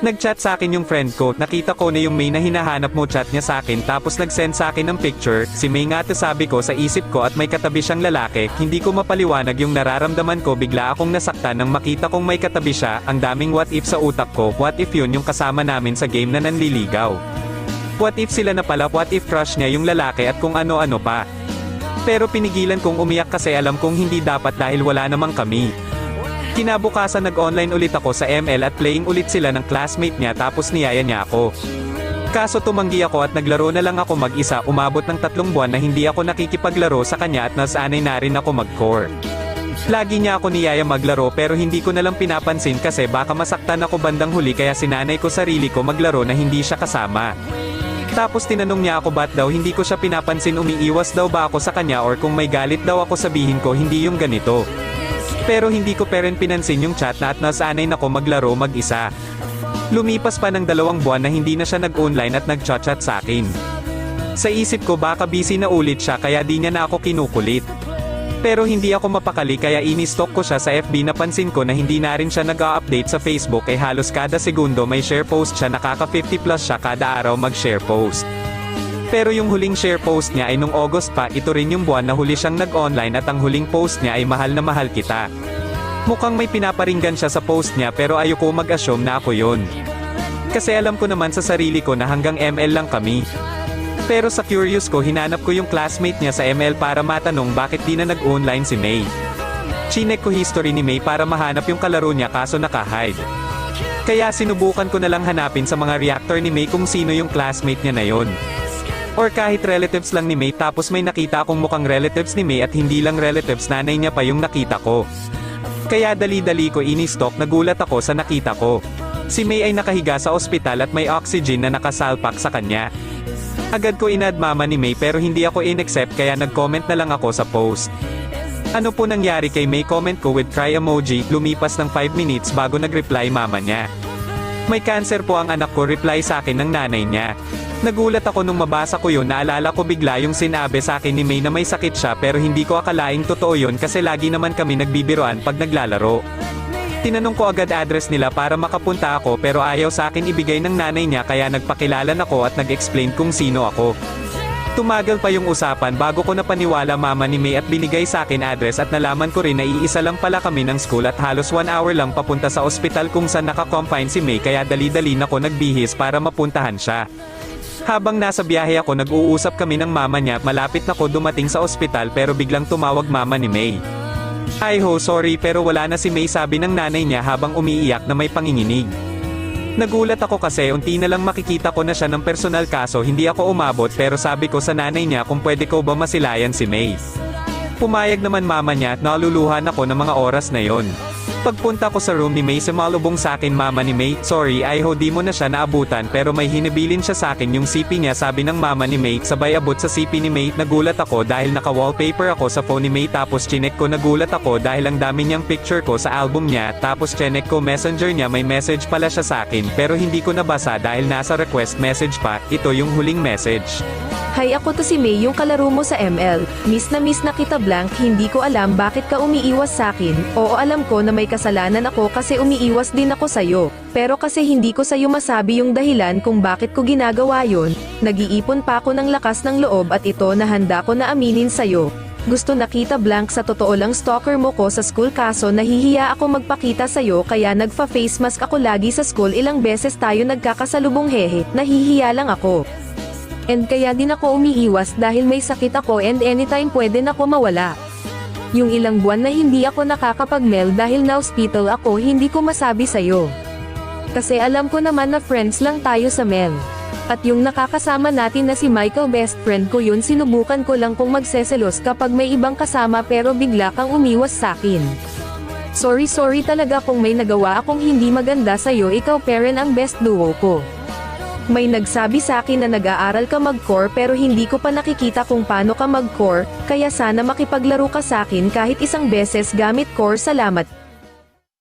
Nag-chat sa akin yung friend ko, nakita ko na yung May na hinahanap mo chat niya sa akin tapos nag-send sa akin ng picture, si May nga to sabi ko sa isip ko at may katabi siyang lalaki, hindi ko mapaliwanag yung nararamdaman ko bigla akong nasaktan nang makita kong may katabi siya, ang daming what if sa utak ko, what if yun yung kasama namin sa game na nanliligaw. What if sila na pala, what if crush niya yung lalaki at kung ano-ano pa. Pero pinigilan kong umiyak kasi alam kong hindi dapat dahil wala namang kami. Kinabukasan nag-online ulit ako sa ML at playing ulit sila ng classmate niya tapos niyaya niya ako. Kaso tumanggi ako at naglaro na lang ako mag-isa, umabot ng 3 buwan na hindi ako nakikipaglaro sa kanya at nasanay na rin ako mag-core. Lagi niya ako niyaya maglaro pero hindi ko na lang pinapansin kasi baka masaktan ako bandang huli kaya sinanay ko sarili ko maglaro na hindi siya kasama. Tapos tinanong niya ako ba't daw hindi ko siya pinapansin, umiiwas daw ba ako sa kanya or kung may galit daw ako sabihin ko hindi yung ganito. Pero hindi ko pa rin pinansin yung chat na at nasanay na ko maglaro mag-isa. Lumipas pa ng 2 buwan na hindi na siya nag-online at nag-chat sa akin. Sa isip ko baka busy na ulit siya kaya di niya na ako kinukulit. Pero hindi ako mapakali kaya ini-stalk ko siya sa FB, napansin ko na hindi na rin siya nag-a-update sa Facebook ay halos kada segundo may share post siya, nakaka 50 plus siya kada araw mag-share post. Pero yung huling share post niya ay nung August pa, ito rin yung buwan na huli siyang nag-online at ang huling post niya ay mahal na mahal kita. Mukhang may pinaparinggan siya sa post niya pero ayoko mag-assume na ako yun. Kasi alam ko naman sa sarili ko na hanggang ML lang kami. Pero sa curious ko hinanap ko yung classmate niya sa ML para matanong bakit di na nag-online si May. Chinek ko history ni May para mahanap yung kalaro niya kaso naka-hide. Kaya sinubukan ko na lang hanapin sa mga reactor ni May kung sino yung classmate niya na yon. Or kahit relatives lang ni May tapos may nakita akong mukhang relatives ni May at hindi lang relatives, nanay niya pa yung nakita ko. Kaya dali-dali ko ini-stalk, nagulat ako sa nakita ko. Si May ay nakahiga sa ospital at may oxygen na nakasalpak sa kanya. Agad ko inad mama ni May pero hindi ako in-accept kaya nag-comment na lang ako sa post. Ano po nangyari kay May, comment ko with cry emoji, lumipas ng 5 minutes bago nag-reply mama niya. May cancer po ang anak ko, reply sa akin ng nanay niya. Nagulat ako nung mabasa ko yun, naalala ko bigla yung sinabi sa akin ni May na may sakit siya pero hindi ko akalaing totoo yun kasi lagi naman kami nagbibiroan pag naglalaro. Tinanong ko agad address nila para makapunta ako pero ayaw sa akin ibigay ng nanay niya kaya nagpakilala ako at nag-explain kung sino ako. Tumagal pa yung usapan bago ko napaniwala mama ni May at binigay sa akin address at nalaman ko rin na iisa lang pala kami ng school at halos 1 hour lang papunta sa ospital kung saan naka-confine si May kaya dali-dali na ko nagbihis para mapuntahan siya. Habang nasa biyahe ako nag-uusap kami ng mama niya, malapit na ko dumating sa ospital pero biglang tumawag mama ni May. Ay ho, sorry pero wala na si May, sabi ng nanay niya habang umiiyak na may panginginig. Nagulat ako kasi unti na lang makikita ko na siya ng personal kaso hindi ako umabot pero sabi ko sa nanay niya kung pwede ko ba masilayan si May. Pumayag naman mama niya at naluluhan ako ng mga oras na yon. Pagpunta ko sa room ni May, sumalubong sa akin mama ni May, sorry I ho di mo na siya naabutan pero may hinibilin siya sa akin yung CP niya, sabi ng mama ni May. Sabay abot sa CP ni May, nagulat ako dahil naka-wallpaper ako sa phone ni May tapos chinek ko, nagulat ako dahil ang dami niyang picture ko sa album niya tapos chinek ko messenger niya, may message pala siya sa akin pero hindi ko nabasa dahil nasa request message pa, ito yung huling message. Hi, ako to si May, yung kalaro mo sa ML. Miss na kita blank, hindi ko alam bakit ka umiiwas sa akin. Oo, alam ko na may kasalanan ako kasi umiiwas din ako sa'yo. Pero kasi hindi ko sa'yo masabi yung dahilan kung bakit ko ginagawa yon. Nag-iipon pa ako ng lakas ng loob at ito na handa ko na aminin sa'yo. Gusto nakita blank, sa totoo lang stalker mo ko sa school kaso nahihiya ako magpakita sa'yo kaya nagfa-face mask ako lagi sa school, ilang beses tayo nagkakasalubong hehe, nahihiya lang ako. And kaya din ako umiiwas dahil may sakit ako and anytime pwede na ako mawala. Yung ilang buwan na hindi ako nakakapag-mail dahil na-hospital ako, hindi ko masabi sa'yo. Kasi alam ko naman na friends lang tayo sa mail. At yung nakakasama natin na si Michael, best friend ko yun, sinubukan ko lang kung magseselos kapag may ibang kasama pero bigla kang umiwas sa'kin. Sorry talaga kung may nagawa akong hindi maganda sa'yo, ikaw parent ang best duo ko. May nagsabi sa akin na nag-aaral ka mag-core pero hindi ko pa nakikita kung paano ka mag-core, kaya sana makipaglaro ka sa akin kahit isang beses gamit core, salamat.